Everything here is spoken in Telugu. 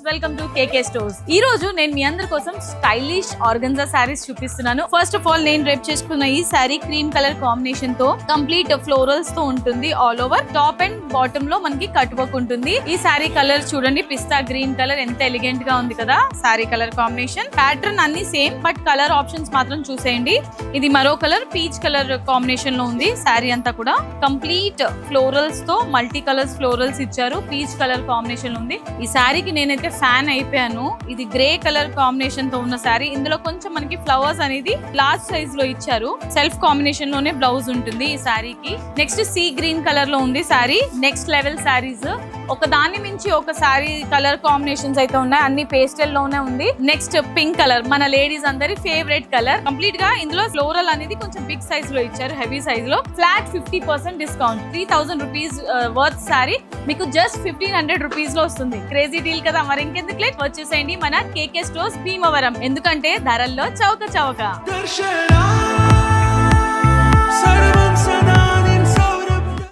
Welcome to KK stores. ఈ రోజు నేను మీ అందరి కోసం స్టైలిష్ ఆర్గన్జా సారీస్ చూపిస్తున్నాను. ఫస్ట్ ఆఫ్ ఆల్ నేను రేప్ చేసుకున్న ఈ సారీ క్రీమ్ కలర్ కాంబినేషన్ తో కంప్లీట్ ఫ్లోరల్స్ తో ఉంటుంది. All over top and bottom లో మనకి కట్ వర్క్ ఉంటుంది. ఈ సారీ కలర్ చూడండి, పిస్తా గ్రీన్ కలర్ ఎంత ఎలిగెంట్ గా ఉంది కదా. సారీ కలర్ కాంబినేషన్, ప్యాటర్న్ అన్ని సేమ్ బట్ కలర్ ఆప్షన్స్ మాత్రం చూసేయండి. ఇది మరో కలర్ పీచ్ కలర్ కాంబినేషన్ లో ఉంది. సారీ అంతా కూడా కంప్లీట్ ఫ్లోరల్స్ తో మల్టీ కలర్స్ ఫ్లోరల్స్ ఇచ్చారు. పీచ్ కలర్ కాంబినేషన్ ఉంది. ఈ శారీకి నేనైతే ఫ్యాన్ అయిపోయాను. ఇది గ్రే కలర్ కాంబినేషన్ తో ఉన్న శారీ. ఇందులో కొంచెం మనకి ఫ్లవర్స్ అనేది లార్జ్ సైజ్ లో ఇచ్చారు. సెల్ఫ్ కాంబినేషన్ లోనే బ్లౌజ్ ఉంటుంది ఈ శారీకి. నెక్స్ట్ సీ గ్రీన్ కలర్ లో ఉంది శారీ. నెక్స్ట్ లెవెల్ శారీస్, ఒక దాని మించి ఒక శారీ కలర్ కాంబినేషన్స్ అయితే ఉన్నాయి. అన్ని పేస్టల్ లోనే ఉంది. నెక్స్ట్ పింక్ కలర్, మన లేడీస్ అందరి ఫేవరెట్ కలర్. కంప్లీట్ గా ఇందులో ఫ్లోరల్ అనేది కొంచెం బిగ్ సైజ్ లో ఇచ్చారు, హెవీ సైజ్ లో. Flat 50% discount. 3000 rupees worth sari మీకు జస్ట్ 1500 రూపీస్ లో వస్తుంది. క్రేజీ డీల్ కదా. మరి ఇంకెందుకు లేట్, వచ్చేసేయండి మన కేకే స్టోర్స్ భీమవరం. ఎందుకంటే ధరల్లో చౌక చౌక.